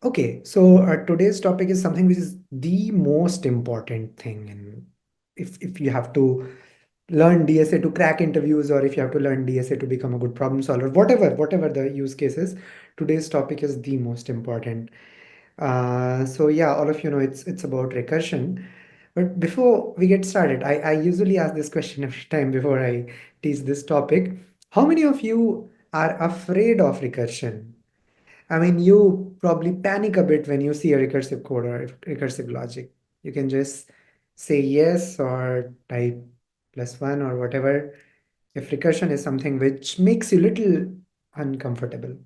Okay, so today's topic is something which is the most important thing. And if you have to learn DSA to crack interviews, or if you have to learn DSA to become a good problem solver, whatever the use case is, today's topic is the most important. So yeah, all of you know it's about recursion. But before we get started, I usually ask this question every time before I teach this topic. How many of you are afraid of recursion? I mean, you probably panic a bit when you see a recursive code or recursive logic. You can just say yes or type +1 or whatever if recursion is something which makes you little uncomfortable.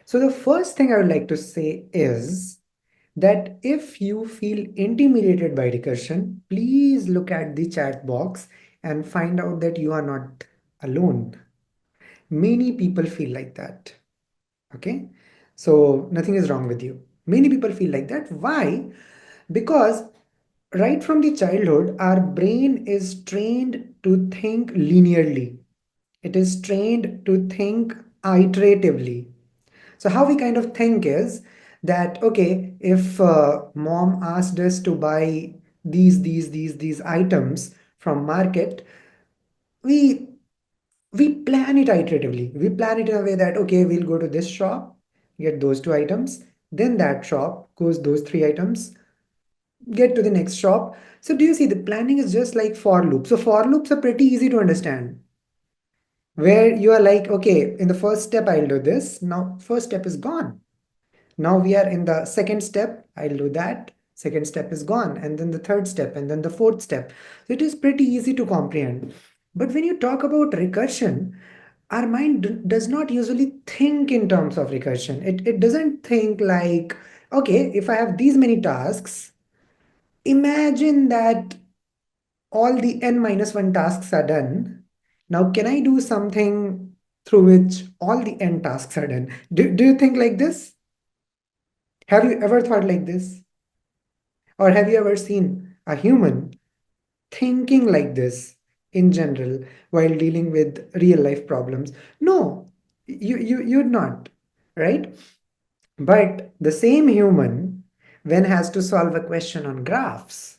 So the first thing I would like to say is that if you feel intimidated by recursion, please look at the chat box and find out that you are not alone. Many people feel like that. Okay, so nothing is wrong with you. Many people feel like that. Why? Because right from the childhood, our brain is trained to think linearly. It is trained to think iteratively. So how we kind of think is that, okay, if mom asked us to buy these items from market, we we plan it iteratively. We plan it in a way that, okay, we'll go to this shop, get those two items, then that shop goes those three items, get to the next shop. So do you see the planning is just like for loops? So for loops are pretty easy to understand, where you are like, okay, in the first step, I'll do this. Now, first step is gone. Now we are in the second step. I'll do that. Second step is gone. And then the third step, and then the fourth step. So it is pretty easy to comprehend. But when you talk about recursion, our mind does not usually think in terms of recursion. It doesn't think like, okay, if I have these many tasks, imagine that all the n minus 1 tasks are done. Now, can I do something through which all the n tasks are done? Do you think like this? Have you ever thought like this? Or have you ever seen a human thinking like this in general while dealing with real life problems? No, you'd not, right? But the same human, when has to solve a question on graphs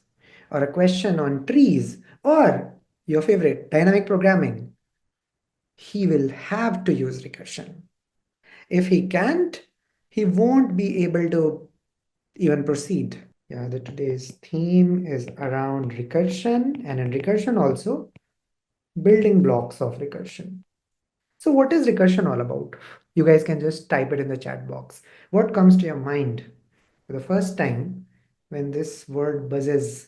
or a question on trees or your favorite dynamic programming, he will have to use recursion. If he can't, he won't be able to even proceed. Yeah, the today's theme is around recursion, and in recursion also building blocks of recursion. So what is recursion all about? You guys can just type it in the chat box. What comes to your mind for the first time when this word buzzes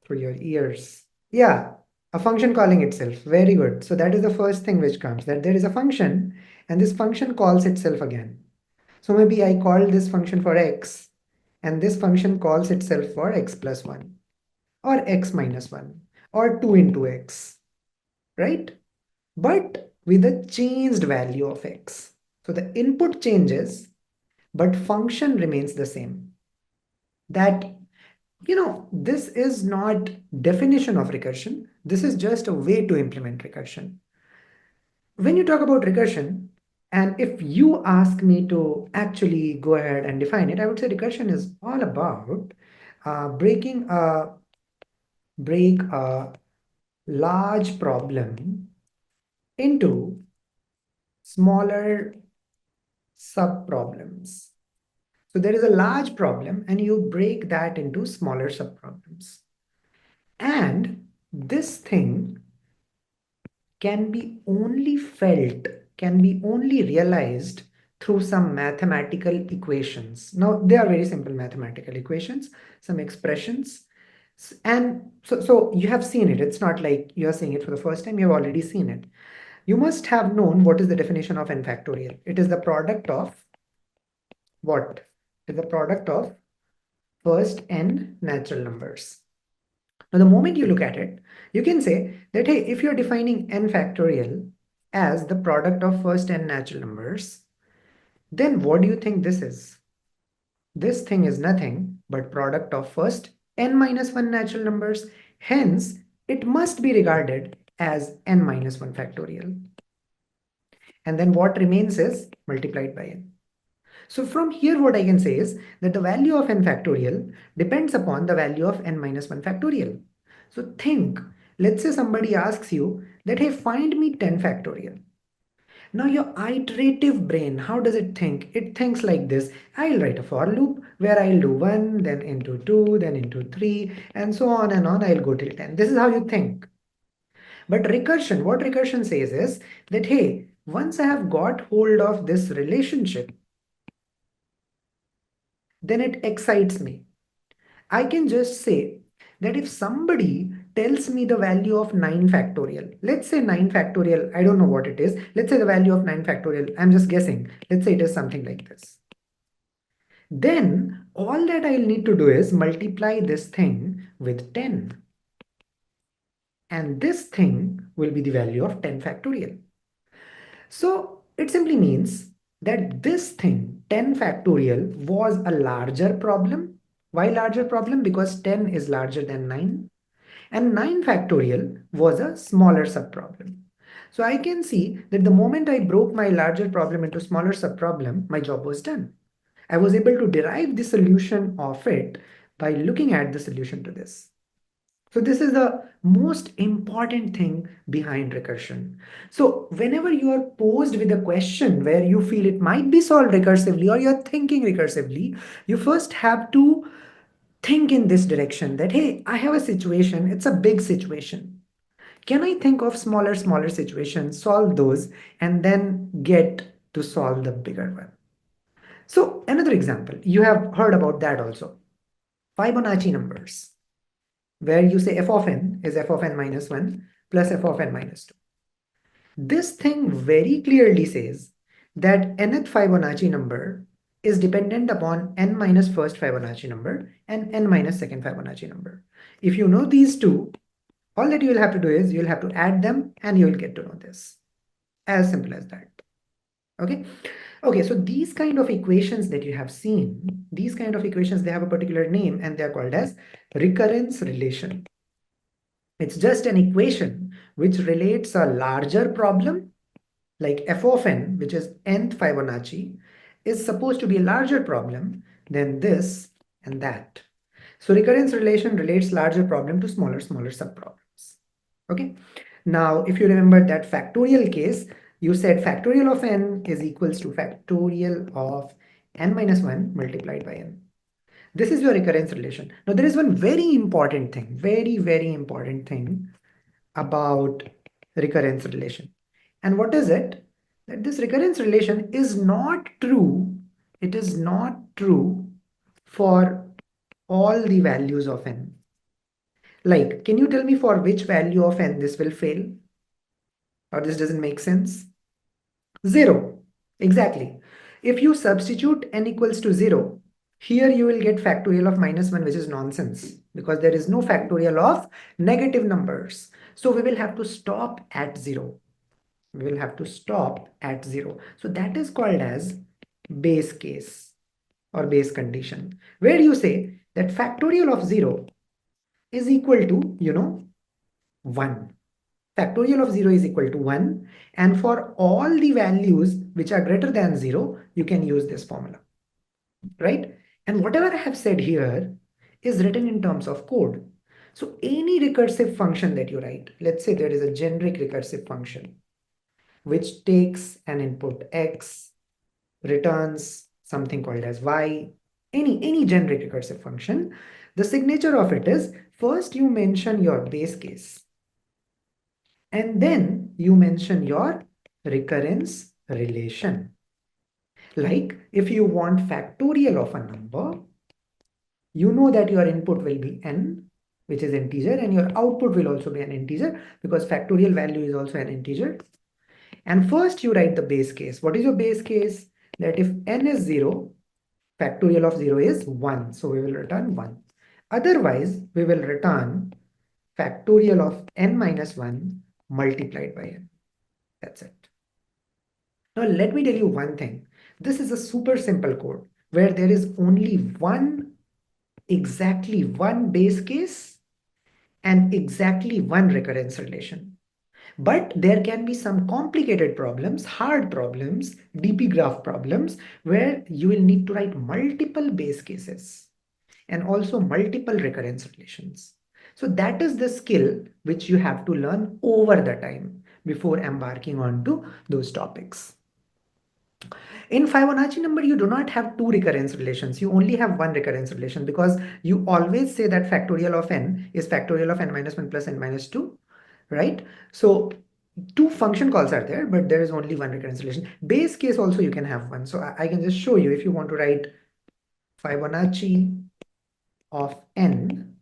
through your ears? Yeah, a function calling itself. Very good. So that is the first thing which comes, that there is a function and this function calls itself again. So maybe I called this function for x and this function calls itself for x plus 1 or x minus 1 or 2 into x, right? But with a changed value of x. So the input changes, but function remains the same. That, this is not definition of recursion. This is just a way to implement recursion. When you talk about recursion, and if you ask me to actually go ahead and define it, I would say recursion is all about break a large problem into smaller sub-problems. So there is a large problem and you break that into smaller sub-problems. And this thing can be only felt, can be only realized through some mathematical equations. Now, they are very simple mathematical equations, some expressions. And so you have seen it. It's not like you're seeing it for the first time. You've already seen it. You must have known what is the definition of n factorial. It is the product of what? It is the product of first n natural numbers. Now, the moment you look at it, you can say that, hey, if you're defining n factorial as the product of first n natural numbers, then what do you think this is? This thing is nothing but product of first n minus 1 natural numbers. Hence, it must be regarded as n minus 1 factorial. And then what remains is multiplied by n. So from here, what I can say is that the value of n factorial depends upon the value of n minus 1 factorial. So think, let's say somebody asks you that, hey, find me 10 factorial. Now your iterative brain, how does it think? It thinks like this. I'll write a for loop where I'll do 1, then into 2, then into 3, and so on and on. I'll go till 10. This is how you think. But recursion, what recursion says is that, hey, once I have got hold of this relationship, then it excites me. I can just say that if somebody tells me the value of 9 factorial, let's say 9 factorial, I don't know what it is. Let's say the value of 9 factorial, I'm just guessing. Let's say it is something like this. Then all that I'll need to do is multiply this thing with 10. And this thing will be the value of 10 factorial. So it simply means that this thing, 10 factorial, was a larger problem. Why larger problem? Because 10 is larger than 9. And 9 factorial was a smaller subproblem. So I can see that the moment I broke my larger problem into smaller subproblem, my job was done. I was able to derive the solution of it by looking at the solution to this. So this is the most important thing behind recursion. So whenever you are posed with a question where you feel it might be solved recursively or you're thinking recursively, you first have to think in this direction that, hey, I have a situation, it's a big situation. Can I think of smaller situations, solve those, and then get to solve the bigger one? So another example, you have heard about that also. Fibonacci numbers, where you say f of n is f of n minus 1 plus f of n minus 2. This thing very clearly says that nth Fibonacci number is dependent upon n minus first Fibonacci number and n minus second Fibonacci number. If you know these two, all that you will have to do is you'll have to add them and you will get to know this. As simple as that. Okay. Okay, so these kind of equations that you have seen, these kind of equations, they have a particular name and they're called as recurrence relation. It's just an equation which relates a larger problem like f of n, which is nth Fibonacci, is supposed to be a larger problem than this and that. So recurrence relation relates larger problem to smaller subproblems. Okay. Now, if you remember that factorial case, you said factorial of n is equals to factorial of n minus 1 multiplied by n. This is your recurrence relation. Now, there is one very important thing, very important thing about recurrence relation. And what is it? That this recurrence relation is not true. It is not true for all the values of n. Like, can you tell me for which value of n this will fail? Or this doesn't make sense? 0. Exactly. If you substitute n equals to 0, here you will get factorial of minus 1, which is nonsense because there is no factorial of negative numbers. So we will have to stop at 0. We will have to stop at 0. So that is called as base case or base condition, where you say that factorial of 0 is equal to, 1. Factorial of 0 is equal to 1. And for all the values which are greater than 0, you can use this formula, right? And whatever I have said here is written in terms of code. So any recursive function that you write, let's say there is a generic recursive function which takes an input x, returns something called as y, any generic recursive function, the signature of it is first you mention your base case and then you mention your recurrence relation. Like if you want factorial of a number, you know that your input will be n, which is integer, and your output will also be an integer because factorial value is also an integer. And first you write the base case. What is your base case? That if n is 0, factorial of 0 is 1. So we will return 1. Otherwise, we will return factorial of n minus 1 multiplied by n. That's it. Now let me tell you one thing. This is a super simple code where there is only exactly one base case and exactly one recurrence relation. But there can be some complicated problems, hard problems, DP graph problems, where you will need to write multiple base cases and also multiple recurrence relations. So that is the skill which you have to learn over the time before embarking onto those topics. In Fibonacci number, you do not have two recurrence relations. You only have one recurrence relation because you always say that factorial of n is factorial of n minus 1 plus n minus 2, right? So two function calls are there, but there is only one recurrence relation. Base case also you can have one. So I can just show you if you want to write Fibonacci of n.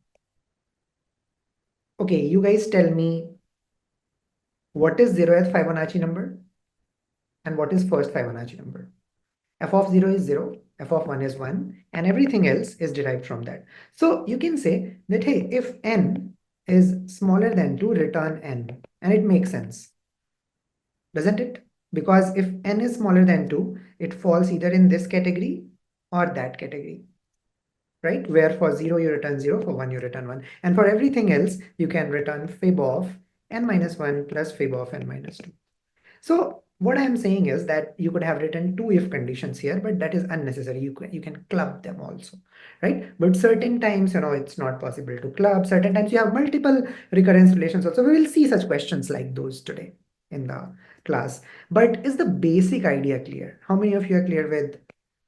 Okay, you guys tell me what is 0th Fibonacci number and what is first Fibonacci number. F of 0 is 0, f of 1 is 1, and everything else is derived from that. So you can say that, hey, if n is smaller than 2, return n. And it makes sense, doesn't it? Because if n is smaller than 2, it falls either in this category or that category, right? Where for 0 you return 0, for 1 you return 1. And for everything else, you can return fib of n minus 1 plus fib of n minus 2. So what I'm saying is that you could have written two if conditions here, but that is unnecessary. You can club them also, right? But certain times, it's not possible to club. Certain times you have multiple recurrence relations also. We will see such questions like those today in the class. But is the basic idea clear? How many of you are clear with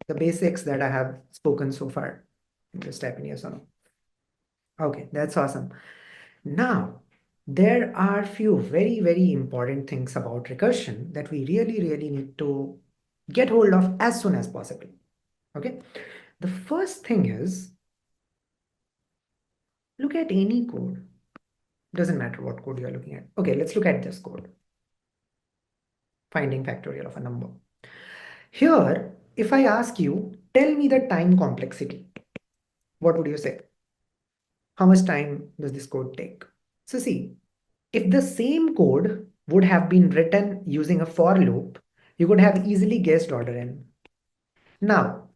the basics that I have spoken so far? Just type in yes or no. Okay, that's awesome. Now, there are few very, very important things about recursion that we really, really need to get hold of as soon as possible. Okay. The first thing is look at any code. Doesn't matter what code you're looking at. Okay, let's look at this code. Finding factorial of a number. Here, if I ask you, tell me the time complexity, what would you say? How much time does this code take? So see, if the same code would have been written using a for loop, you could have easily guessed order n. Now,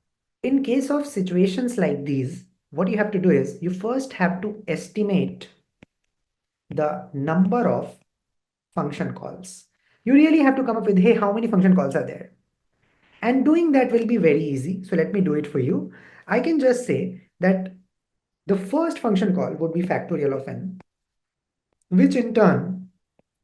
in case of situations like these, what you have to do is you first have to estimate the number of function calls. You really have to come up with, hey, how many function calls are there? And doing that will be very easy. So let me do it for you. I can just say that the first function call would be factorial of n, which in turn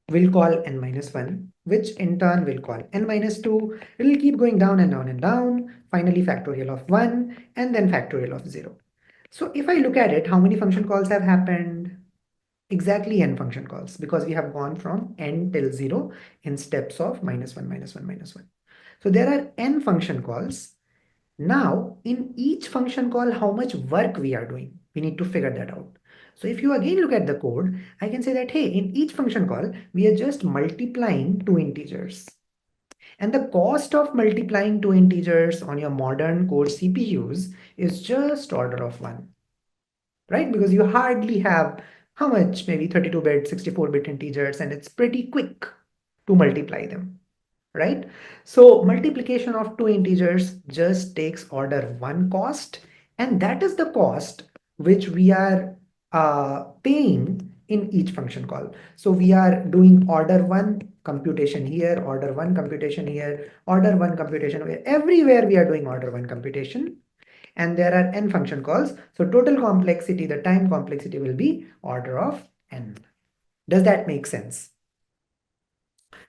will call n minus 1, which in turn will call n minus 2. It will keep going down and down and down. Finally, factorial of 1 and then factorial of 0. So if I look at it, how many function calls have happened? Exactly n function calls, because we have gone from n till 0 in steps of minus 1, minus 1, minus 1. So there are n function calls. Now, in each function call, how much work we are doing, we need to figure that out. So if you again look at the code, I can say that, hey, in each function call, we are just multiplying two integers. And the cost of multiplying two integers on your modern core CPUs is just order of 1, right? Because you hardly have how much, maybe 32-bit, 64-bit integers, and it's pretty quick to multiply them, right? So multiplication of two integers just takes order 1 cost, and that is the cost which we are paying in each function call. So we are doing order 1 computation here, order 1 computation here, order 1 computation here. Everywhere we are doing order 1 computation, and there are n function calls. So total complexity, the time complexity will be order of n. Does that make sense?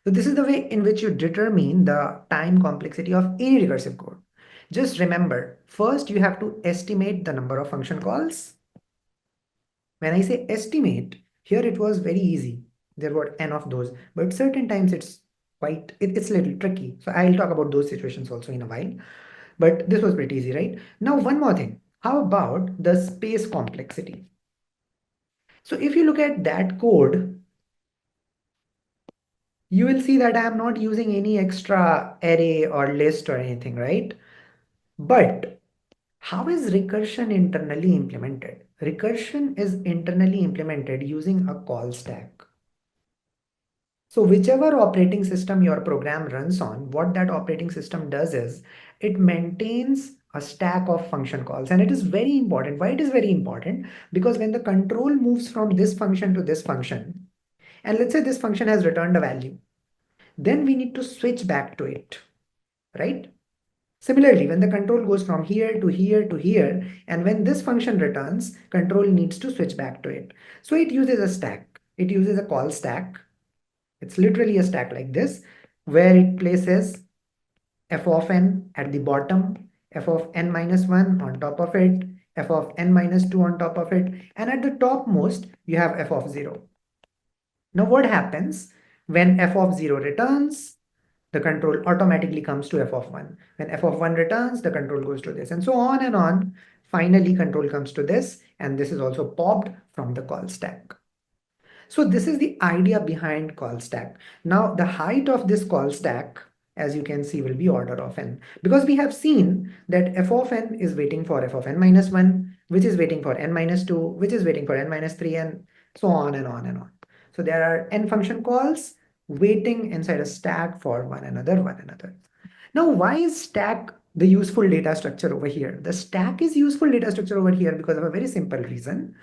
So this is the way in which you determine the time complexity of any recursive code. Just remember, first you have to estimate the number of function calls. When I say estimate, here it was very easy. There were n of those, but certain times it's a little tricky. So I'll talk about those situations also in a while. But this was pretty easy, right? Now, one more thing. How about the space complexity? So if you look at that code, you will see that I am not using any extra array or list or anything, right? But how is recursion internally implemented? Recursion is internally implemented using a call stack. So whichever operating system your program runs on, what that operating system does is it maintains a stack of function calls. And it is very important. Why it is very important? Because when the control moves from this function to this function, And let's say this function has returned a value. Then we need to switch back to it, right? Similarly, when the control goes from here to here to here, and when this function returns, control needs to switch back to it. So it uses a stack. It uses a call stack. It's literally a stack like this, where it places f of n at the bottom, f of n minus 1 on top of it, f of n minus 2 on top of it, and at the topmost, you have f of 0. Now what happens when f of 0 returns? The control automatically comes to f of 1. When f of 1 returns, the control goes to this, and so on and on. Finally, control comes to this, and this is also popped from the call stack. So this is the idea behind call stack. Now, the height of this call stack, as you can see, will be order of n, because we have seen that f of n is waiting for f of n minus 1, which is waiting for n minus 2, which is waiting for n minus 3, and so on and on and on. So there are n function calls waiting inside a stack for one another. Now, why is stack the useful data structure over here? The stack is useful data structure over here because of a very simple reason.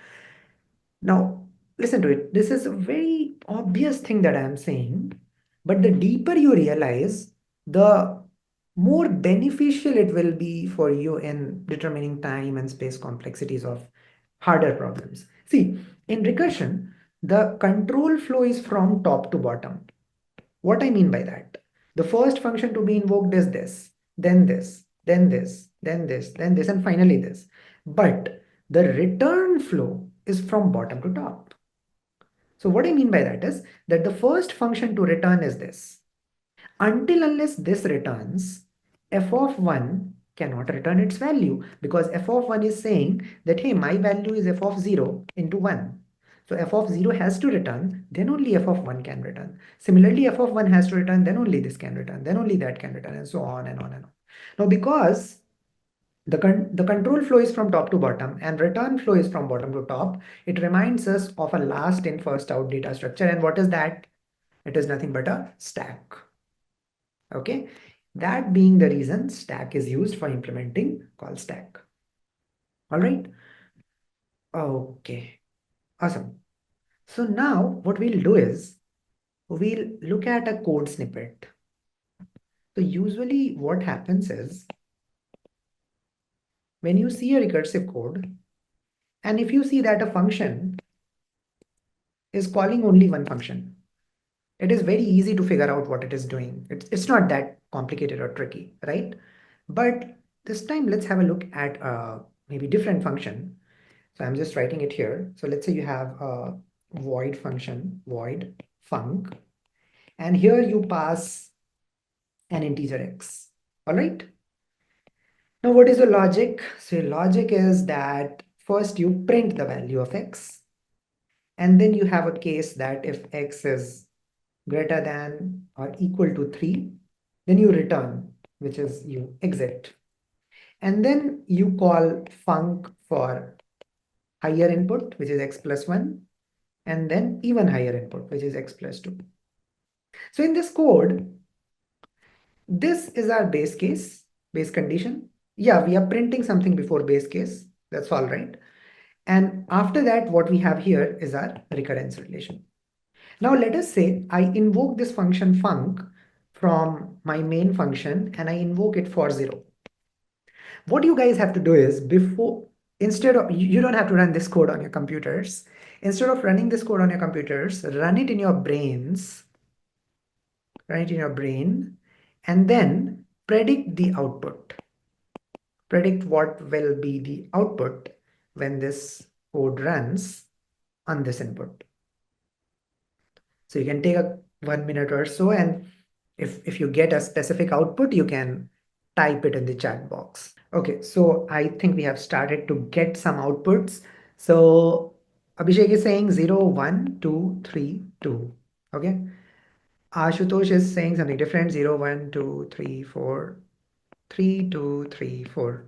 Now, listen to it. This is a very obvious thing that I'm saying, but the deeper you realize, the more beneficial it will be for you in determining time and space complexities of harder problems. See, in recursion, the control flow is from top to bottom. What I mean by that? The first function to be invoked is this, then this, then this, then this, then this, and finally this. But the return flow is from bottom to top. So what I mean by that is that the first function to return is this. Until unless this returns, f of 1 cannot return its value, because f of 1 is saying that, hey, my value is f of 0 into 1. So f of 0 has to return, then only f of 1 can return. Similarly, f of 1 has to return, then only this can return, then only that can return, and so on and on and on. Now, because the control flow is from top to bottom and return flow is from bottom to top, it reminds us of a last in first out data structure. And what is that? It is nothing but a stack. Okay, that being the reason stack is used for implementing call stack. All right. Okay, awesome. So now what we'll do is we'll look at a code snippet. So usually what happens is when you see a recursive code, and if you see that a function is calling only one function, it is very easy to figure out what it is doing. It's not that complicated or tricky, right? But this time, let's have a look at maybe different function. So I'm just writing it here. So let's say you have a void function, void func, and here you pass an integer x. All right. Now, what is the logic? So your logic is that first you print the value of x, and then you have a case that if x is greater than or equal to 3, then you return, which is you exit. And then you call func for higher input, which is x plus 1, and then even higher input, which is x plus 2. So in this code, this is our base case, base condition. Yeah, we are printing something before base case. That's all right. And after that, what we have here is our recurrence relation. Now let us say I invoke this function func from my main function and I invoke it for 0. What you guys have to do is instead of, you don't have to run this code on your computers. Instead of running this code on your computers, run it in your brains, run it in your brain, and then predict the output. Predict what will be the output when this code runs on this input. So you can take a 1 minute or so, and if you get a specific output, you can type it in the chat box. Okay, so I think we have started to get some outputs. So Abhishek is saying 0, 1, 2, 3, 2. Okay. Ashutosh is saying something different. 0, 1, 2, 3, 4, 3, 2, 3, 4.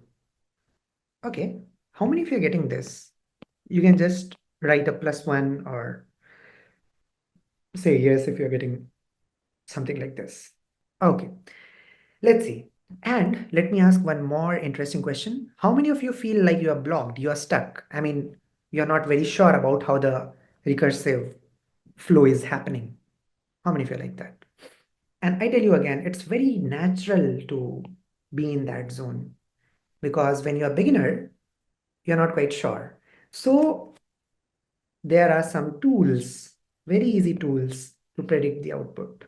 Okay. How many of you are getting this? You can just write a +1 or say yes if you're getting something like this. Okay. Let's see. And let me ask one more interesting question. How many of you feel like you are blocked, you are stuck? I mean, you're not very sure about how the recursive flow is happening. How many feel like that? And I tell you again, it's very natural to be in that zone because when you're a beginner, you're not quite sure. So there are some tools, very easy tools to predict the output.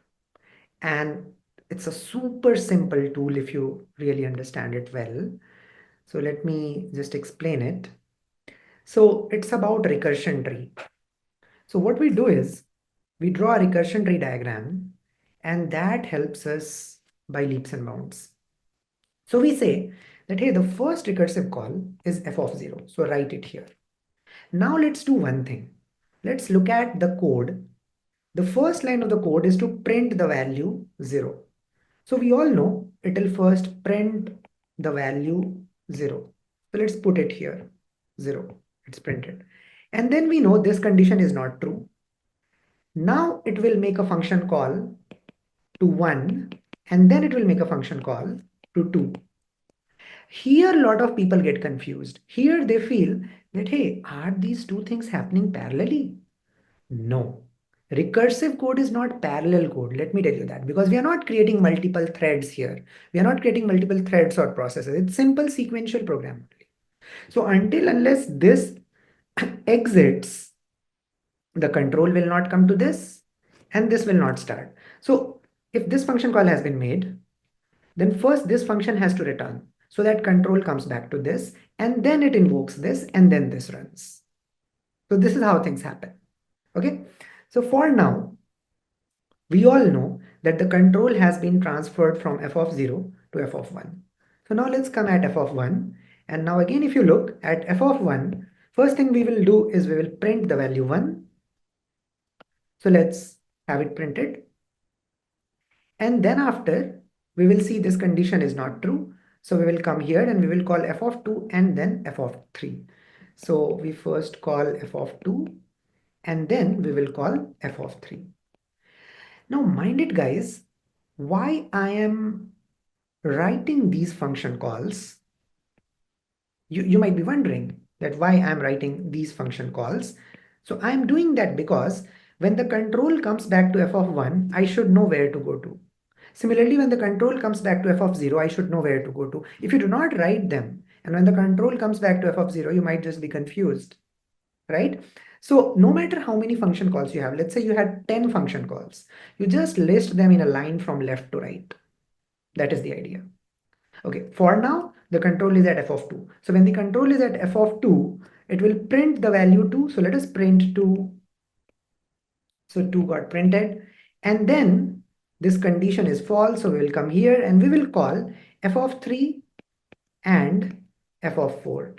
And it's a super simple tool if you really understand it well. So let me just explain it. So it's about recursion tree. So what we do is we draw a recursion tree diagram, and that helps us by leaps and bounds. So we say that, hey, the first recursive call is f of 0. So write it here. Now let's do one thing. Let's look at the code. The first line of the code is to print the value 0. So we all know it will first print the value 0. So let's put it here, 0. It's printed. And then we know this condition is not true. Now it will make a function call to 1, and then it will make a function call to 2. Here, a lot of people get confused. Here, they feel that, hey, are these two things happening parallelly? No. Recursive code is not parallel code. Let me tell you that because we are not creating multiple threads here. We are not creating multiple threads or processes. It's simple sequential program. So until unless this exits, the control will not come to this and this will not start. So if this function call has been made, then first this function has to return. So that control comes back to this and then it invokes this and then this runs. So this is how things happen. Okay. So for now, we all know that the control has been transferred from f of 0 to f of 1. So now let's come at f of 1. And now again, if you look at f of 1, first thing we will do is we will print the value 1. So let's have it printed. And then after, we will see this condition is not true. So we will come here and we will call f of 2 and then f of 3. So we first call f of 2 and then we will call f of 3. Now mind it guys, why I am writing these function calls, you might be wondering that why I'm writing these function calls. So I'm doing that because when the control comes back to f of 1, I should know where to go to. Similarly, when the control comes back to f of 0, I should know where to go to. If you do not write them, and when the control comes back to f of 0, you might just be confused, right? So no matter how many function calls you have, let's say you had 10 function calls, you just list them in a line from left to right. That is the idea. Okay, for now, the control is at f of 2. So when the control is at f of 2, it will print the value 2. So let us print 2. So 2 got printed. And then this condition is false. So we will come here and we will call f of 3 and f of 4.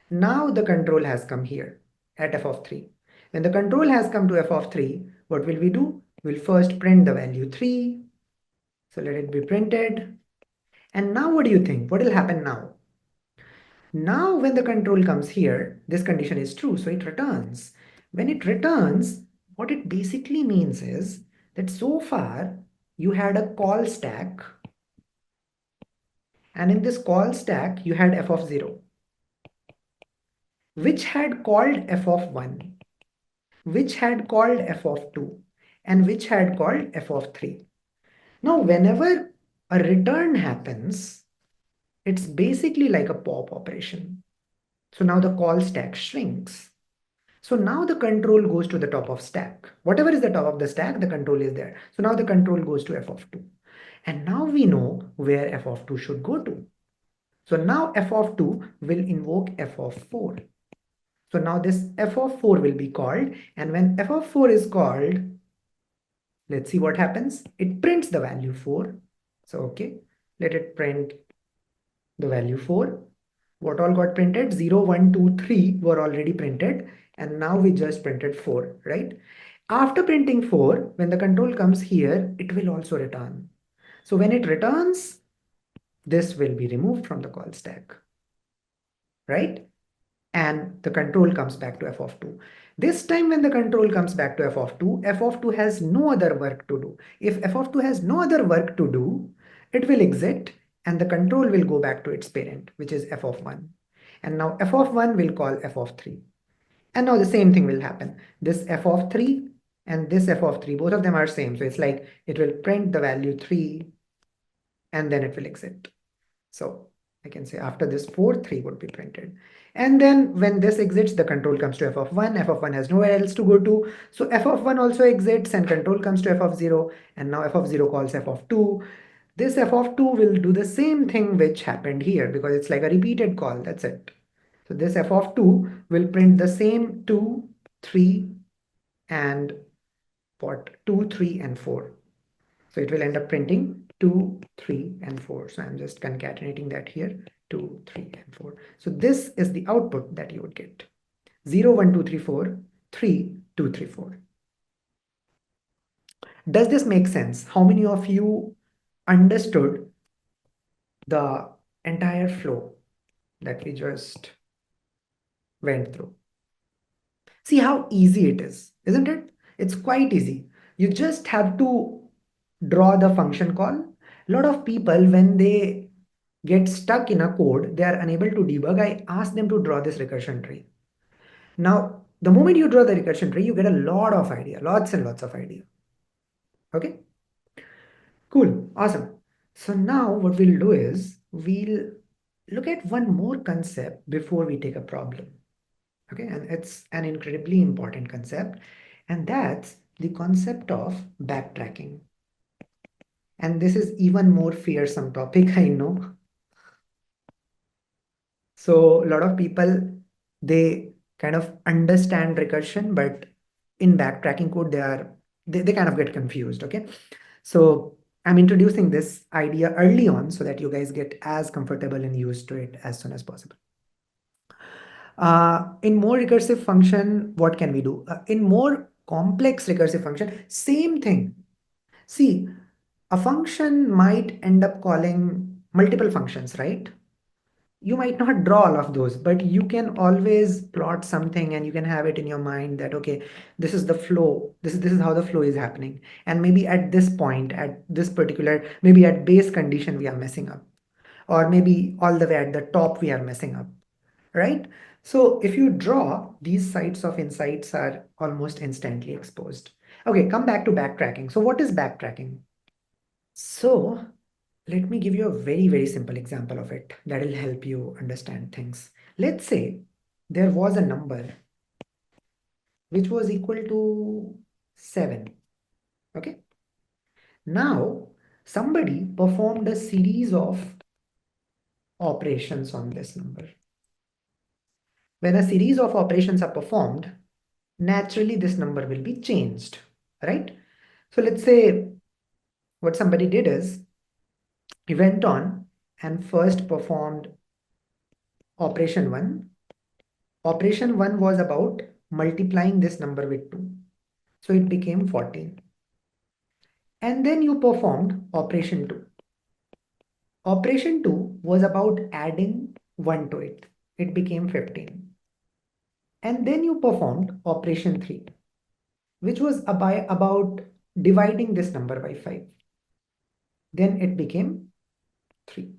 Now the control has come here at f of 3. When the control has come to f of 3, what will we do? We'll first print the value 3. So let it be printed. And now what do you think? What will happen now? Now when the control comes here, this condition is true, so it returns. When it returns, what it basically means is that so far you had a call stack, and in this call stack you had f of 0, which had called f of 1, which had called f of 2, and which had called f of 3. Now whenever a return happens, it's basically like a pop operation. So now the call stack shrinks. So now the control goes to the top of stack. Whatever is the top of the stack, the control is there. So now the control goes to f of 2. And now we know where f of 2 should go to. So now f of 2 will invoke f of 4. So now this f of 4 will be called. And when f of 4 is called, let's see what happens. It prints the value 4. So okay, let it print the value 4. What all got printed? 0, 1, 2, 3 were already printed. And now we just printed 4, right? After printing 4, when the control comes here, it will also return. So when it returns, this will be removed from the call stack, right? And the control comes back to f of 2. This time when the control comes back to f of 2 has no other work to do. If f of 2 has no other work to do, it will exit and the control will go back to its parent, which is f of 1. And now f of 1 will call f of 3. And now the same thing will happen. This f of 3 and this f of 3, both of them are same. So it's like it will print the value 3 and then it will exit. So I can say after this 4, 3 would be printed. And then when this exits, the control comes to f of 1. F of 1 has nowhere else to go to. So f of 1 also exits and control comes to f of 0. And now f of 0 calls f of 2. This f of 2 will do the same thing which happened here because it's like a repeated call. That's it. So this f of 2 will print the same 2, 3, and what? 2, 3, and 4. So it will end up printing 2, 3, and 4. So I'm just concatenating that here. 2, 3, and 4. So this is the output that you would get. 0, 1, 2, 3, 4, 3, 2, 3, 4. Does this make sense? How many of you understood the entire flow that we just went through? See how easy it is, isn't it? It's quite easy. You just have to draw the function call. A lot of people, when they get stuck in a code, they are unable to debug. I ask them to draw this recursion tree. Now, the moment you draw the recursion tree, you get a lot of idea, lots and lots of idea. Okay, cool, awesome. So now what we'll do is we'll look at one more concept before we take a problem. Okay, and it's an incredibly important concept, and that's the concept of backtracking. And this is even more fearsome topic, I know. So a lot of people, they kind of understand recursion, but in backtracking code, they kind of get confused. Okay. So I'm introducing this idea early on so that you guys get as comfortable and used to it as soon as possible. In more recursive function, what can we do? In more complex recursive function, same thing. See, a function might end up calling multiple functions, right? You might not draw all of those, but you can always plot something and you can have it in your mind that, okay, this is the flow. This is how the flow is happening. And maybe at this point, at this particular, maybe at base condition, we are messing up. Or maybe all the way at the top, we are messing up, right? So if you draw, these sites of insights are almost instantly exposed. Okay, come back to backtracking. So what is backtracking? So let me give you a very, very simple example of it that will help you understand things. Let's say there was a number which was equal to 7. Okay. Now, somebody performed a series of operations on this number. When a series of operations are performed, naturally this number will be changed, right? So let's say what somebody did is he went on and first performed operation 1. Operation 1 was about multiplying this number with 2. So it became 14. And then you performed operation 2. Operation 2 was about adding 1 to it. It became 15. And then you performed operation 3, which was about dividing this number by 5. Then it became 3.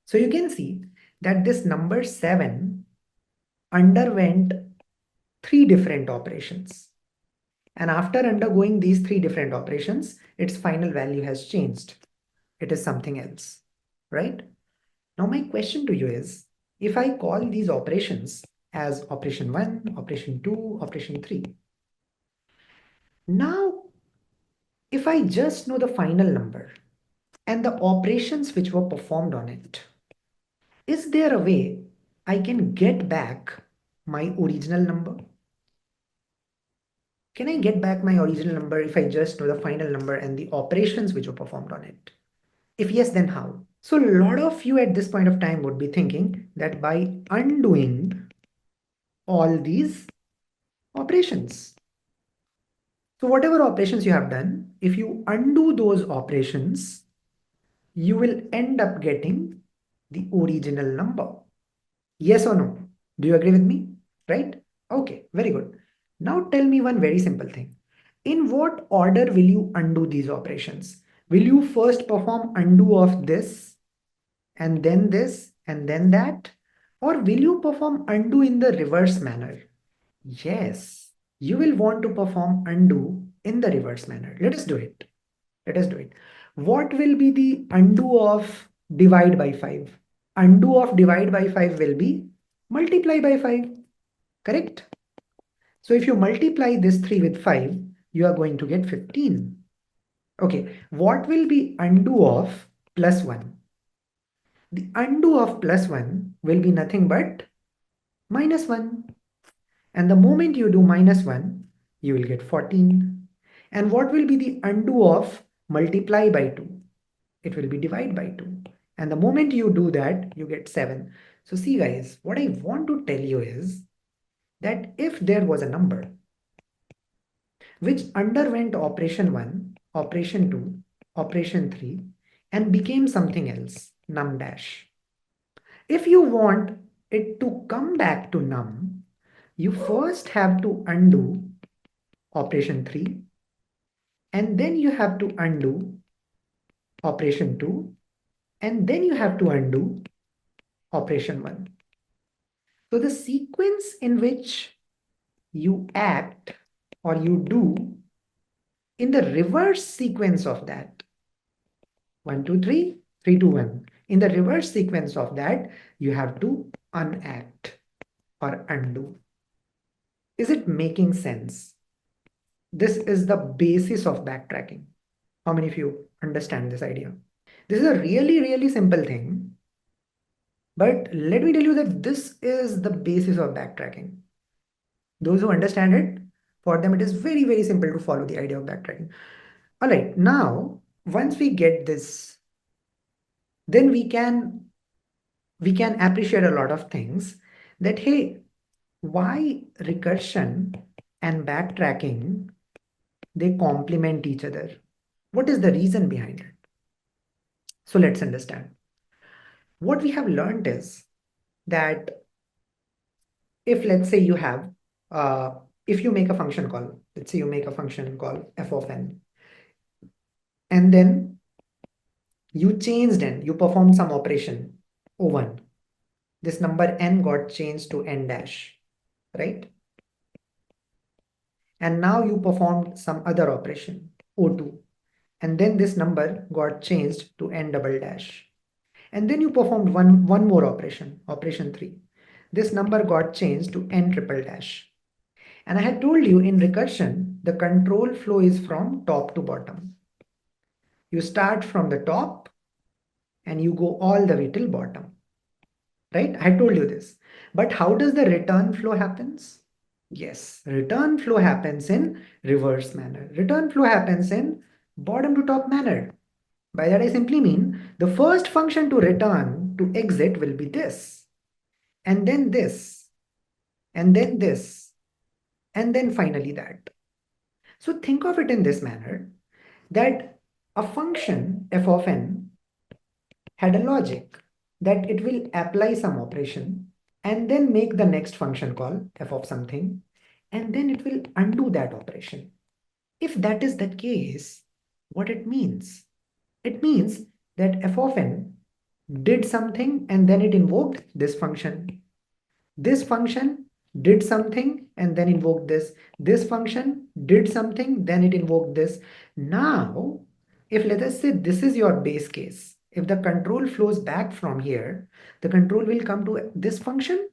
So you can see that this number 7 underwent 3 different operations. And after undergoing these 3 different operations, its final value has changed. It is something else, right? Now my question to you is, if I call these operations as operation 1, operation 2, operation 3, now if I just know the final number and the operations which were performed on it, is there a way I can get back my original number? Can I get back my original number if I just know the final number and the operations which were performed on it? If yes, then how? So a lot of you at this point of time would be thinking that by undoing all these operations. So whatever operations you have done, if you undo those operations, you will end up getting the original number. Yes or no? Do you agree with me? Right? Okay, very good. Now tell me one very simple thing. In what order will you undo these operations? Will you first perform undo of this and then this and then that? Or will you perform undo in the reverse manner? Yes, you will want to perform undo in the reverse manner. Let us do it. Let us do it. What will be the undo of divide by 5? Undo of divide by 5 will be multiply by 5. Correct? So if you multiply this 3 with 5, you are going to get 15. Okay, what will be undo of plus 1? The undo of plus 1 will be nothing but minus 1. And the moment you do minus 1, you will get 14. And what will be the undo of multiply by 2? It will be divide by 2. And the moment you do that, you get 7. So see guys, what I want to tell you is that if there was a number which underwent operation 1, operation 2, operation 3, and became something else, num dash. If you want it to come back to num, you first have to undo operation 3, and then you have to undo operation 2, and then you have to undo operation 1. So the sequence in which you act or you do in the reverse sequence of that, 1, 2, 3, 3, 2, 1. In the reverse sequence of that, you have to unact or undo. Is it making sense? This is the basis of backtracking. How many of you understand this idea? This is a really, really simple thing. But let me tell you that this is the basis of backtracking. Those who understand it, for them it is very, very simple to follow the idea of backtracking. All right, now, once we get this, then we can appreciate a lot of things that, hey, why recursion and backtracking, they complement each other. What is the reason behind it? So let's understand. What we have learned is that if let's say you have, if you make a function call, let's say you make a function call f of n, and then you changed n, you performed some operation O1. This number n got changed to n dash, right? And now you performed some other operation O2, and then this number got changed to n double dash. And then you performed one more operation, operation 3. This number got changed to n triple dash. And I had told you in recursion, the control flow is from top to bottom. You start from the top and you go all the way till bottom, right? I told you this. But how does the return flow happens? Yes, return flow happens in reverse manner. Return flow happens in bottom to top manner. By that I simply mean the first function to return to exit will be this, and then this, and then this, and then finally that. So think of it in this manner that a function f of n had a logic that it will apply some operation and then make the next function call f of something, and then it will undo that operation. If that is the case, what it means? It means that f of n did something and then it invoked this function. This function did something and then invoked this. This function did something, then it invoked this. Now, if let us say this is your base case, if the control flows back from here, the control will come to this function,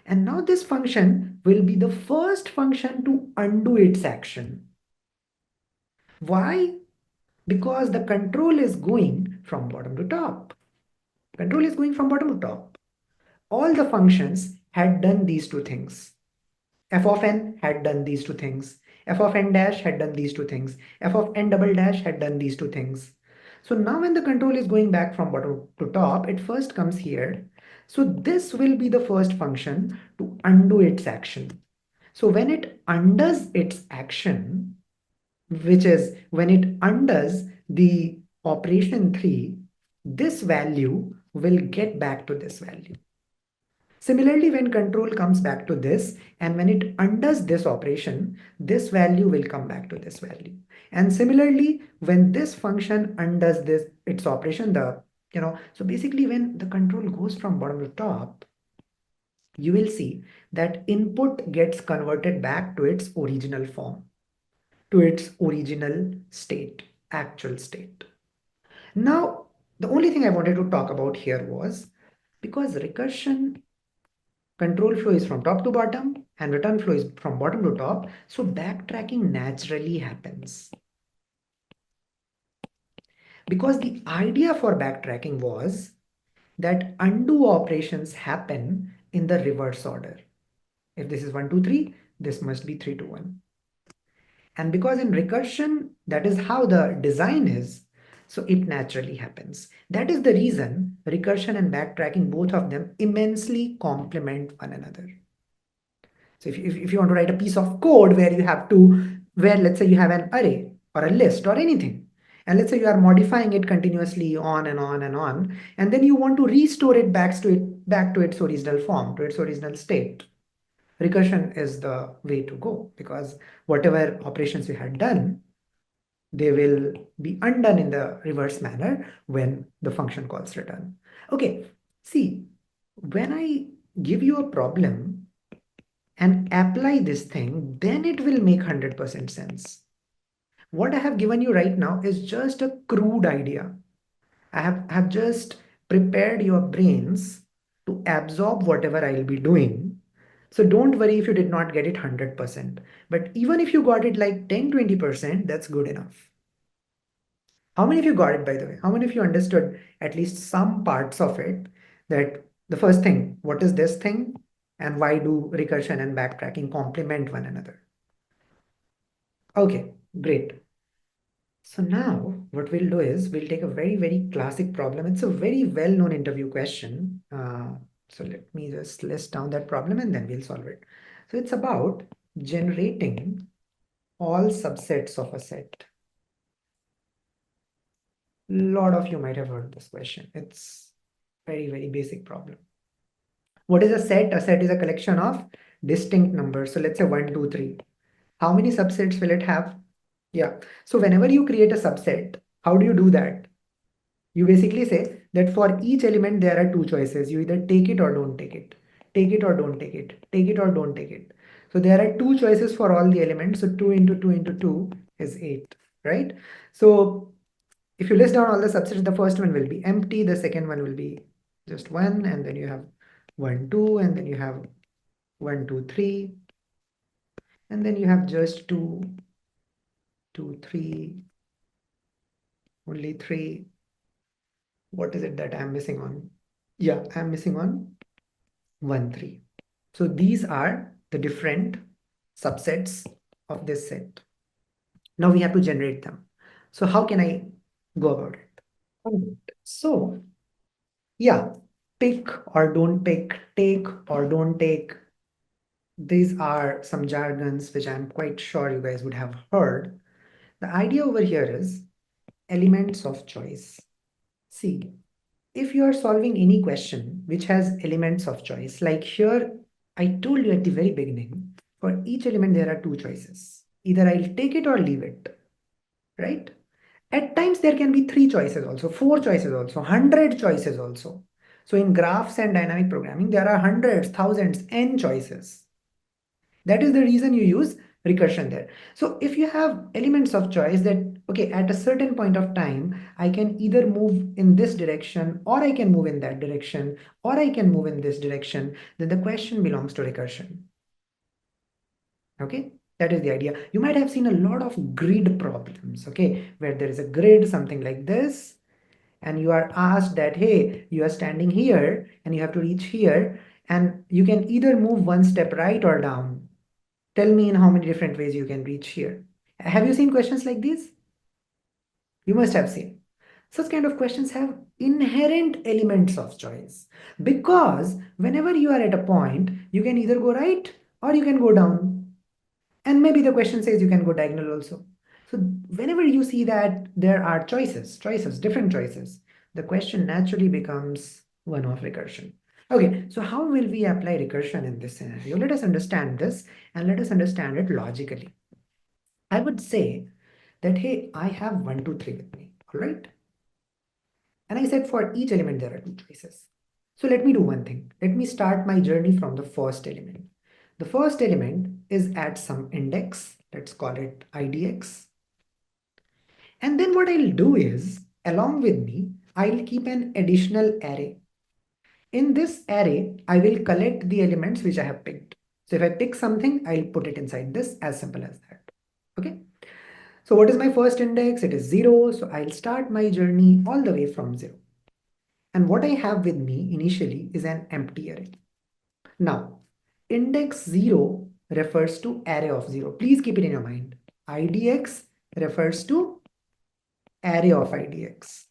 and now this function will be the first function to undo its action. Why? Because the control is going from bottom to top. Control is going from bottom to top. All the functions had done these two things. F of n had done these two things. F of n dash had done these two things. F of n double dash had done these two things. So now when the control is going back from bottom to top, it first comes here. So this will be the first function to undo its action. So when it undoes its action, which is when it undoes the operation 3, this value will get back to this value. Similarly, when control comes back to this and when it undoes this operation, this value will come back to this value. And similarly, when this function undoes this, its operation, so basically when the control goes from bottom to top, you will see that input gets converted back to its original form, to its original state, actual state. Now, the only thing I wanted to talk about here was, because recursion control flow is from top to bottom and return flow is from bottom to top, so backtracking naturally happens. Because the idea for backtracking was that undo operations happen in the reverse order. If this is 1, 2, 3, this must be 3, 2, 1. And because in recursion, that is how the design is, so it naturally happens. That is the reason recursion and backtracking, both of them immensely complement one another. So if you want to write a piece of code where you have to, where let's say you have an array or a list or anything, and let's say you are modifying it continuously on and on and on, and then you want to restore it back to its original form, to its original state. Recursion is the way to go, because whatever operations you had done, they will be undone in the reverse manner when the function calls return. Okay, see, when I give you a problem and apply this thing, then it will make 100% sense. What I have given you right now is just a crude idea. I have just prepared your brains to absorb whatever I'll be doing. So don't worry if you did not get it 100%. But even if you got it like 10-20%, that's good enough. How many of you got it, by the way? How many of you understood at least some parts of it? That the first thing, what is this thing? And why do recursion and backtracking complement one another? Okay, great. So now what we'll do is we'll take a very, very classic problem. It's a very well-known interview question. So let me just list down that problem and then we'll solve it. So it's about generating all subsets of a set. A lot of you might have heard this question. It's very, very basic problem. What is a set? A set is a collection of distinct numbers. So let's say 1, 2, 3. How many subsets will it have? Yeah. So whenever you create a subset, how do you do that? You basically say that for each element, there are two choices. You either take it or don't take it. Take it or don't take it. Take it or don't take it. So there are two choices for all the elements. So 2 into 2 into 2 is 8, right? So if you list down all the subsets, the first one will be empty. The second one will be just 1. And then you have 1, 2. And then you have 1, 2, 3. And then you have just 2, 2, 3, only 3. What is it that I'm missing on? Yeah, I'm missing on 1, 3. So these are the different subsets of this set. Now we have to generate them. So how can I go about it? Alright. So yeah, pick or don't pick, take or don't take. These are some jargons which I'm quite sure you guys would have heard. The idea over here is elements of choice. See, if you are solving any question which has elements of choice, like here, I told you at the very beginning, for each element, there are two choices. Either I'll take it or leave it, right? At times, there can be three choices also, four choices also, 100 choices also. So in graphs and dynamic programming, there are hundreds, thousands, n choices. That is the reason you use recursion there. So if you have elements of choice that, okay, at a certain point of time, I can either move in this direction or I can move in that direction or I can move in this direction, then the question belongs to recursion. Okay, that is the idea. You might have seen a lot of grid problems, okay, where there is a grid, something like this, and you are asked that, hey, you are standing here and you have to reach here, and you can either move one step right or down. Tell me in how many different ways you can reach here. Have you seen questions like these? You must have seen. Such kind of questions have inherent elements of choice, because whenever you are at a point, you can either go right or you can go down. And maybe the question says you can go diagonal also. So whenever you see that there are choices, different choices, the question naturally becomes one of recursion. Okay, so how will we apply recursion in this scenario? Let us understand this and let us understand it logically. I would say that, hey, I have 1, 2, 3 with me, all right? And I said for each element, there are two choices. So let me do one thing. Let me start my journey from the first element. The first element is at some index. Let's call it IDX. And then what I'll do is, along with me, I'll keep an additional array. In this array, I will collect the elements which I have picked. So if I pick something, I'll put it inside this, as simple as that. Okay. So what is my first index? It is 0. So I'll start my journey all the way from 0. And what I have with me initially is an empty array. Now, index 0 refers to array of 0. Please keep it in your mind. IDX refers to array of IDX.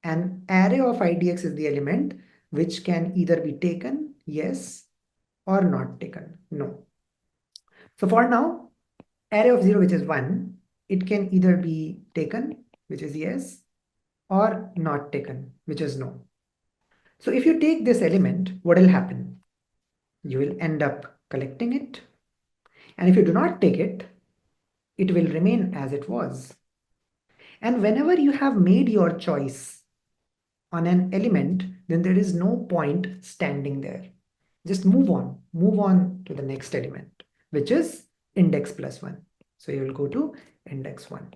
An array of IDX is the element which can either be taken, yes, or not taken, no. So for now, array of 0, which is 1, it can either be taken, which is yes, or not taken, which is no. So if you take this element, what will happen? You will end up collecting it. And if you do not take it, it will remain as it was. And whenever you have made your choice on an element, then there is no point standing there. Just move on to the next element, which is index plus 1. So you will go to index 1.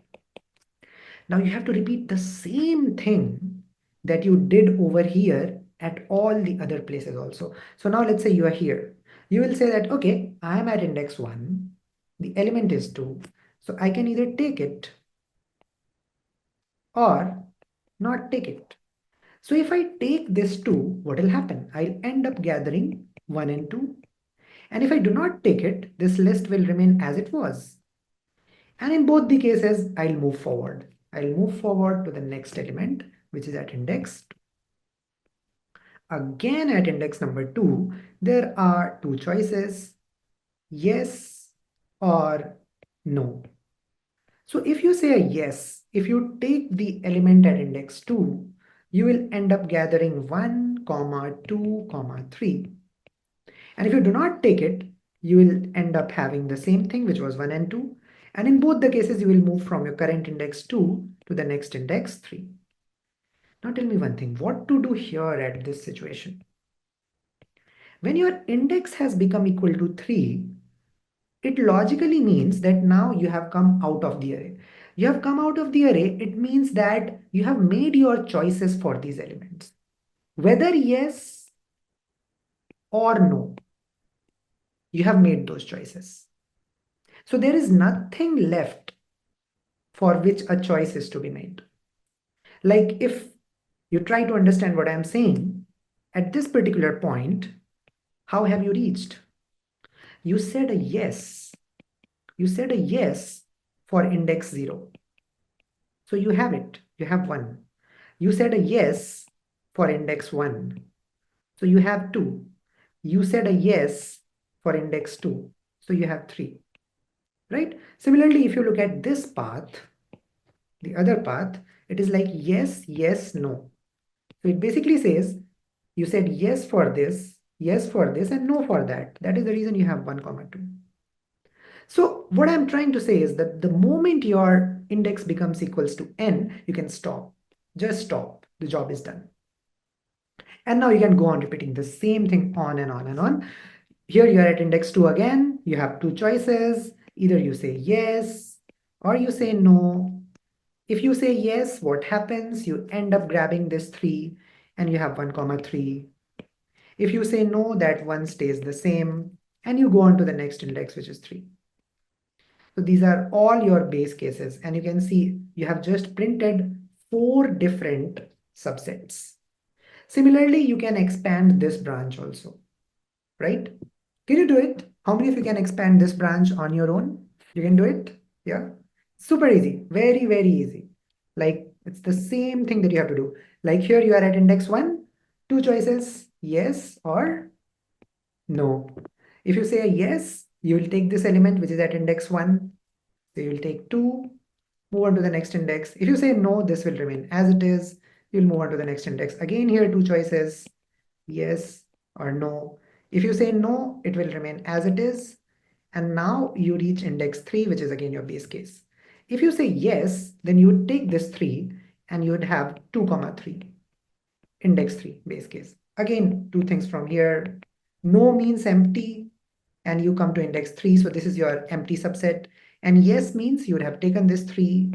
Now you have to repeat the same thing that you did over here at all the other places also. So now let's say you are here. You will say that, okay, I am at index 1. The element is 2. So I can either take it or not take it. So if I take this 2, what will happen? I'll end up gathering 1 and 2. And if I do not take it, this list will remain as it was. And in both the cases, I'll move forward. I'll move forward to the next element, which is at index 2. Again, at index number 2, there are two choices, yes or no. So if you say a yes, if you take the element at index 2, you will end up gathering 1, 2, 3. And if you do not take it, you will end up having the same thing, which was 1 and 2. And in both the cases, you will move from your current index 2 to the next index 3. Now tell me one thing, what to do here at this situation? When your index has become equal to 3, it logically means that now you have come out of the array. You have come out of the array, it means that you have made your choices for these elements. Whether yes or no, you have made those choices. So there is nothing left for which a choice is to be made. Like if you try to understand what I'm saying, at this particular point, how have you reached? You said a yes. You said a yes for index 0. So you have it. You have 1. You said a yes for index 1. So you have 2. You said a yes for index 2. So you have 3. Right? Similarly, if you look at this path, the other path, it is like yes, yes, no. So it basically says you said yes for this, and no for that. That is the reason you have 1, 2. So what I'm trying to say is that the moment your index becomes equals to n, you can stop. Just stop. The job is done. And now you can go on repeating the same thing on and on and on. Here you are at index 2 again. You have two choices. Either you say yes or you say no. If you say yes, what happens? You end up grabbing this 3 and you have 1, 3. If you say no, that 1 stays the same and you go on to the next index, which is 3. So these are all your base cases. And you can see you have just printed 4 different subsets. Similarly, you can expand this branch also, right? Can you do it? How many of you can expand this branch on your own? You can do it? Yeah. Super easy. Very, very easy. Like it's the same thing that you have to do. Like here you are at index 1, two choices, yes or no. If you say a yes, you will take this element which is at index 1. So you will take 2, move on to the next index. If you say no, this will remain as it is. You'll move on to the next index. Again, here two choices, yes or no. If you say no, it will remain as it is. And now you reach index 3, which is again your base case. If you say yes, then you would take this 3 and you would have 2, 3. index 3 base case. Again, two things from here. No means empty, and you come to index 3. So this is your empty subset. And yes means you would have taken this 3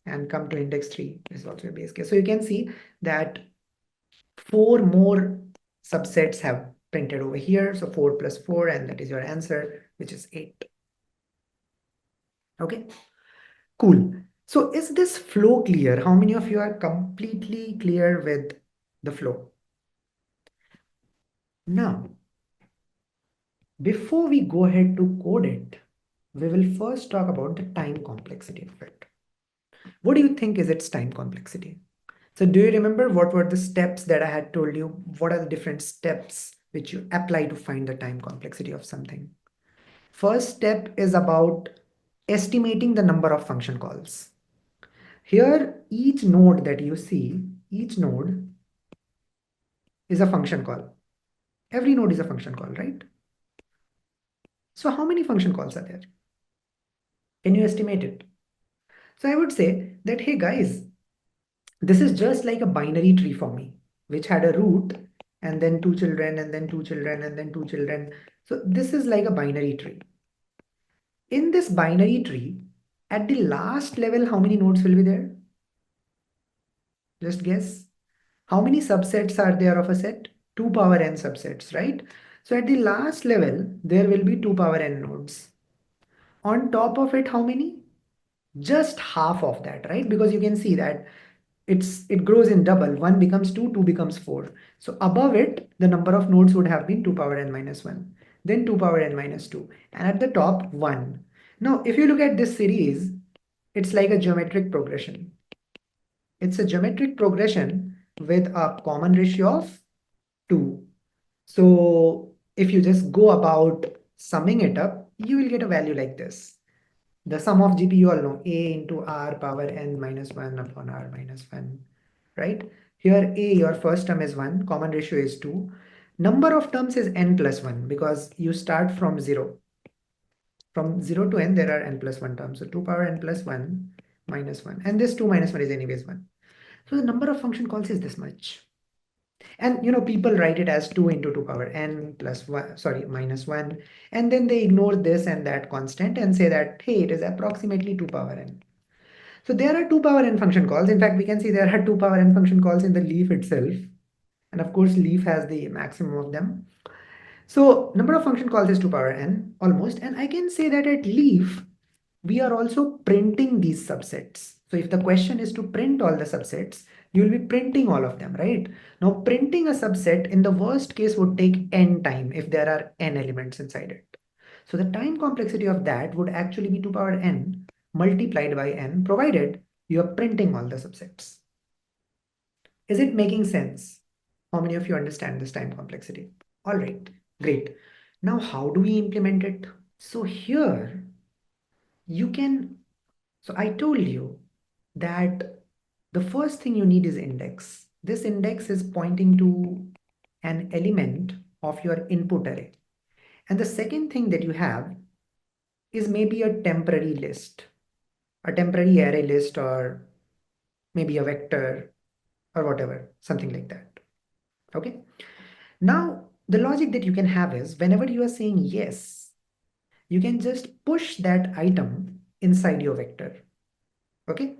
and come to index 3. This is also a base case. So you can see that 4 more subsets have printed over here. So 4 plus 4, and that is your answer, which is 8. Okay, cool. So is this flow clear? How many of you are completely clear with the flow? Now, before we go ahead to code it, we will first talk about the time complexity of it. What do you think is its time complexity? So do you remember what were the steps that I had told you? What are the different steps which you apply to find the time complexity of something? First step is about estimating the number of function calls. Here, each node that you see, each node is a function call. Every node is a function call, right? So how many function calls are there? Can you estimate it? So I would say that, hey guys, this is just like a binary tree for me, which had a root and then two children and then two children and then two children. So this is like a binary tree. In this binary tree, at the last level, how many nodes will be there? Just guess. How many subsets are there of a set? 2 power n subsets, right? So at the last level, there will be 2 power n nodes. On top of it, how many? Just half of that, right? Because you can see that it grows in double. 1 becomes 2, 2 becomes 4. So above it, the number of nodes would have been 2 power n minus 1, then 2 power n minus 2, and at the top 1. Now, if you look at this series, it's like a geometric progression. It's a geometric progression with a common ratio of 2. So if you just go about summing it up, you will get a value like this. The sum of GP you all know, a into r power n minus 1 upon r minus 1, right? Here a, your first term is 1, common ratio is 2. Number of terms is n plus 1 because you start from 0. From 0 to n, there are n plus 1 terms. So 2 power n plus 1 minus 1. And this 2 minus 1 is anyways 1. So the number of function calls is this much. And people write it as 2 into 2 power n plus 1, sorry, minus 1. And then they ignore this and that constant and say that, hey, it is approximately 2 power n. So there are 2 power n function calls. In fact, we can see there are 2 power n function calls in the leaf itself. And of course, leaf has the maximum of them. So number of function calls is 2 power n almost. And I can say that at leaf, we are also printing these subsets. So if the question is to print all the subsets, you will be printing all of them, right? Now printing a subset in the worst case would take n time if there are n elements inside it. So the time complexity of that would actually be 2 power n multiplied by n, provided you are printing all the subsets. Is it making sense? How many of you understand this time complexity? All right, great. Now, how do we implement it? So here you can, so I told you that the first thing you need is index. This index is pointing to an element of your input array. And the second thing that you have is maybe a temporary list, a temporary array list, or maybe a vector or whatever, something like that. Okay. Now, the logic that you can have is whenever you are saying yes, you can just push that item inside your vector. Okay.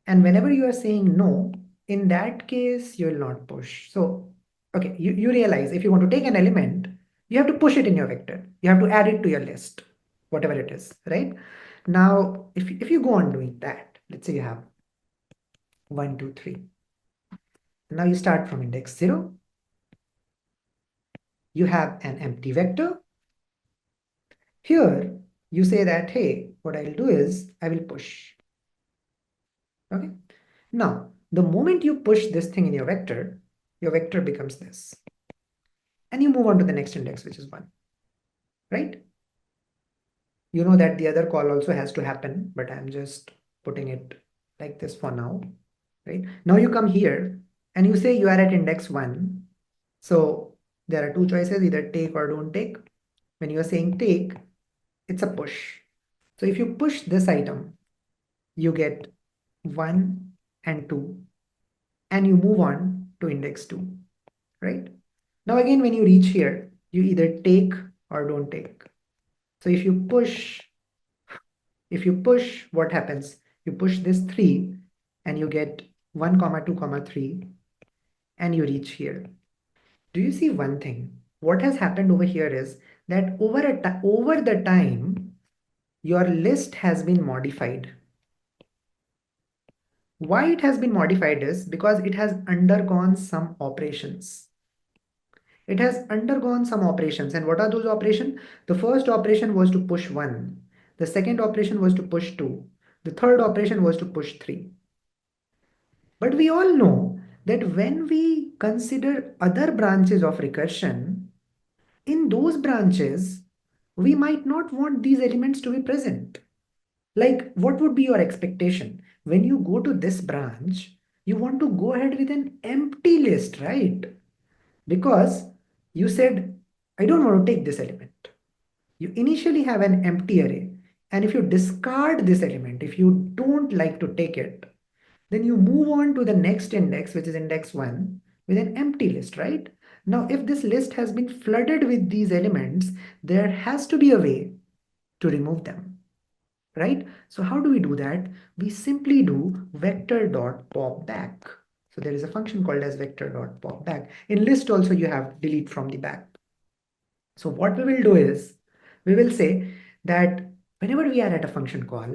And whenever you are saying no, in that case, you will not push. So, okay, you realize if you want to take an element, you have to push it in your vector. You have to add it to your list, whatever it is, right? Now, if you go on doing that, let's say you have 1, 2, 3. Now you start from index 0. You have an empty vector. Here, you say that, hey, what I'll do is I will push. Okay. Now, the moment you push this thing in your vector becomes this. And you move on to the next index, which is 1. Right? You know that the other call also has to happen, but I'm just putting it like this for now. Right? Now you come here and you say you are at index 1. So there are two choices, either take or don't take. When you are saying take, it's a push. So if you push this item, you get 1 and 2, and you move on to index 2, right? Now again, when you reach here, you either take or don't take. So if you push, what happens? You push this 3 and you get 1 comma 2 comma 3 and you reach here. Do you see one thing? What has happened over here is that over the time, your list has been modified. Why it has been modified is because it has undergone some operations. It has undergone some operations. And what are those operations? The first operation was to push 1. The second operation was to push 2. The third operation was to push 3. But we all know that when we consider other branches of recursion, in those branches, we might not want these elements to be present. Like, what would be your expectation? When you go to this branch, you want to go ahead with an empty list, right? Because you said, I don't want to take this element. You initially have an empty array. And if you discard this element, if you don't like to take it, then you move on to the next index, which is index 1, with an empty list, right? Now, if this list has been flooded with these elements, there has to be a way to remove them, right? So how do we do that? We simply do vector dot pop back. So there is a function called as vector dot pop back. In list also you have delete from the back. So what we will do is we will say that whenever we are at a function call,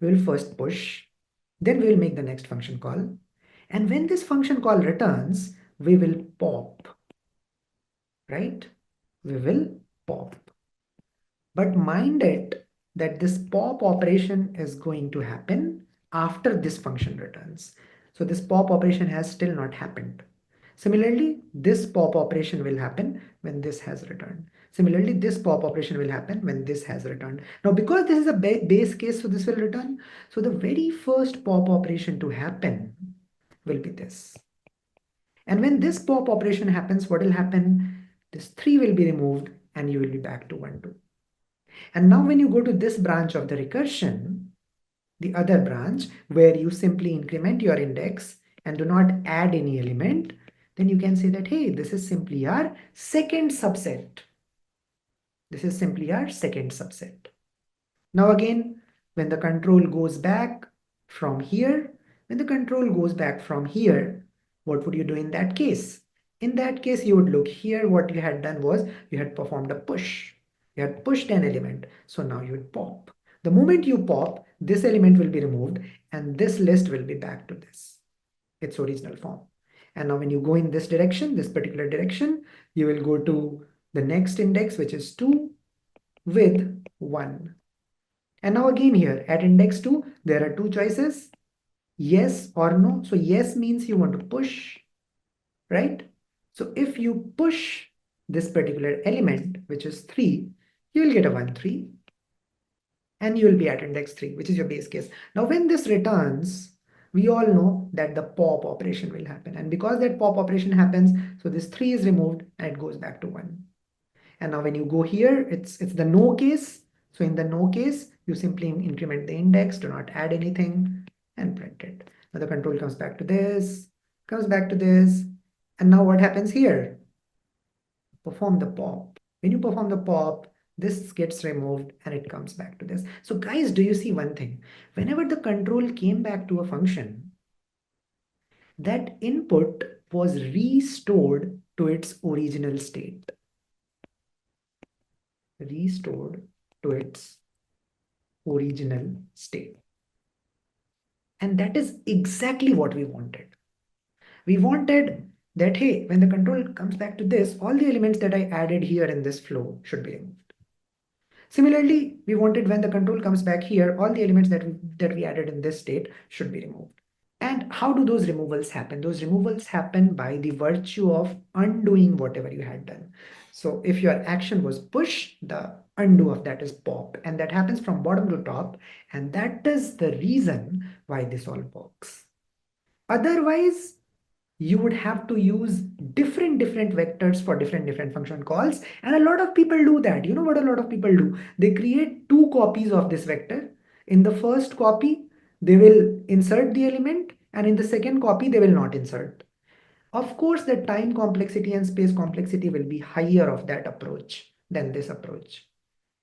we will first push, then we will make the next function call. And when this function call returns, we will pop, right? We will pop. But mind it that this pop operation is going to happen after this function returns. So this pop operation has still not happened. Similarly, this pop operation will happen when this has returned. Similarly, this pop operation will happen when this has returned. Now, because this is a base case, so this will return. So the very first pop operation to happen will be this. And when this pop operation happens, what will happen? This 3 will be removed and you will be back to 1, 2. And now when you go to this branch of the recursion, the other branch where you simply increment your index and do not add any element, then you can say that, hey, this is simply our second subset. This is simply our second subset. Now again, when the control goes back from here, when the control goes back from here, what would you do in that case? In that case, you would look here. What you had done was you had performed a push. You had pushed an element. So now you would pop. The moment you pop, this element will be removed and this list will be back to its original form. And now when you go in this direction, this particular direction, you will go to the next index, which is 2 with 1. And now again here at index 2, there are two choices, yes or no. So yes means you want to push, right? So if you push this particular element, which is 3, you will get a 1, 3. And you will be at index 3, which is your base case. Now when this returns, we all know that the pop operation will happen. And because that pop operation happens, so this 3 is removed and it goes back to 1. And now when you go here, it's the no case. So in the no case, you simply increment the index, do not add anything and print it. Now the control comes back to this, comes back to this. And now what happens here? Perform the pop. When you perform the pop, this gets removed and it comes back to this. So guys, do you see one thing? Whenever the control came back to a function, that input was restored to its original state. Restored to its original state. And that is exactly what we wanted. We wanted that, hey, when the control comes back to this, all the elements that I added here in this flow should be removed. Similarly, we wanted when the control comes back here, all the elements that we added in this state should be removed. And how do those removals happen? Those removals happen by the virtue of undoing whatever you had done. So if your action was push, the undo of that is pop. And that happens from bottom to top. And that is the reason why this all works. Otherwise, you would have to use different vectors for different function calls. And a lot of people do that. You know what a lot of people do? They create two copies of this vector. In the first copy, they will insert the element, and in the second copy, they will not insert. Of course, the time complexity and space complexity will be higher of that approach than this approach.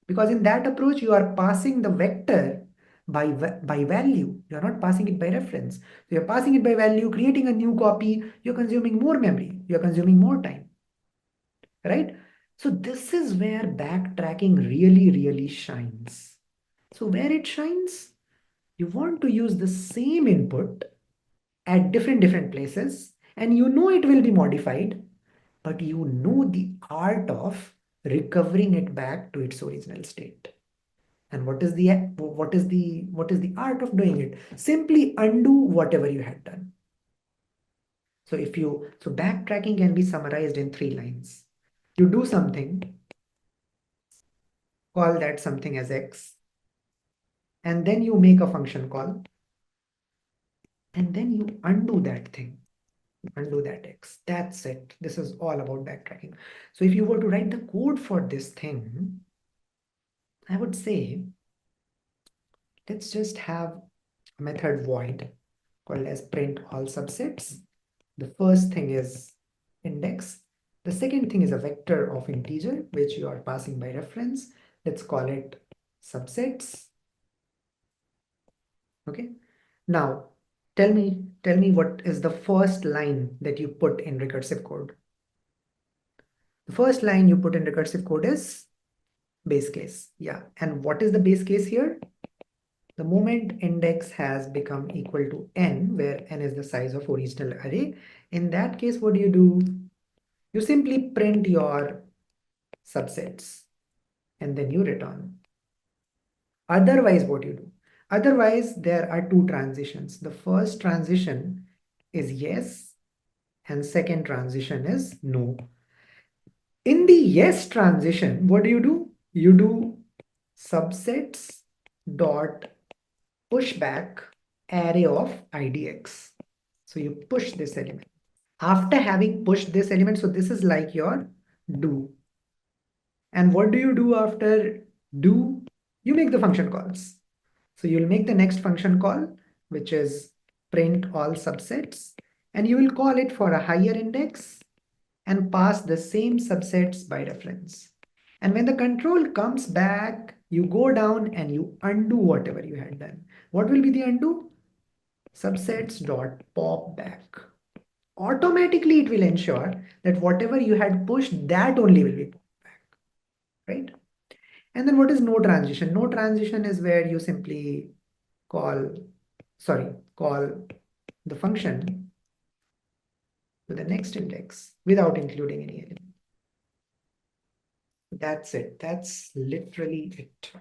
Because in that approach, you are passing the vector by value. You're not passing it by reference. So you're passing it by value, creating a new copy, you're consuming more memory, you're consuming more time, right? So this is where backtracking really shines. So where it shines, you want to use the same input at different places, and you know it will be modified, but you know the art of recovering it back to its original state. And what is the art of doing it? Simply undo whatever you had done. So backtracking can be summarized in 3 lines. You do something, call that something as x, and then you make a function call, and then you undo that thing, undo that x. That's it. This is all about backtracking. So if you were to write the code for this thing, I would say let's just have a method void called as print all subsets. The first thing is index. The second thing is a vector of integer, which you are passing by reference. Let's call it subsets. Okay. Now, tell me what is the first line that you put in recursive code? The first line you put in recursive code is base case. Yeah. And what is the base case here? The moment index has become equal to n, where n is the size of original array, in that case, what do? You simply print your subsets and then you return. Otherwise, what you do? Otherwise, there are two transitions. The first transition is yes, and second transition is no. In the yes transition, what do? You do subsets dot pushback array of idx. So you push this element. After having pushed this element, so this is like your do. And what do you do after do? You make the function calls. So you'll make the next function call, which is print all subsets, and you will call it for a higher index and pass the same subsets by reference. And when the control comes back, you go down and you undo whatever you had done. What will be the undo? Subsets dot pop back. Automatically, it will ensure that whatever you had pushed, that only will be popped back, right? And then what is no transition? No transition is where you simply call, call the function to the next index without including any element. That's it. That's literally it.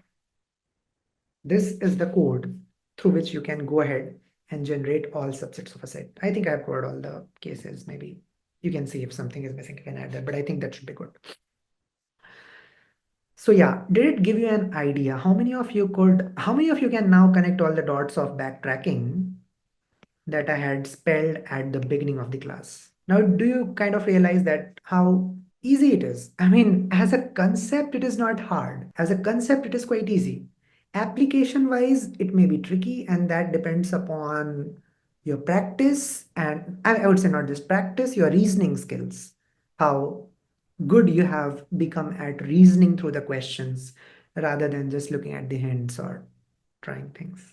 This is the code through which you can go ahead and generate all subsets of a set. I think I've covered all the cases. Maybe you can see if something is missing, you can add that, but I think that should be good. So yeah, did it give you an idea? How many of you can now connect all the dots of backtracking that I had spelled at the beginning of the class? Now, do you kind of realize that how easy it is? I mean, as a concept, it is not hard. As a concept, it is quite easy. Application wise, it may be tricky, and that depends upon your practice. And I would say not just practice, your reasoning skills. How good you have become at reasoning through the questions rather than just looking at the hints or trying things.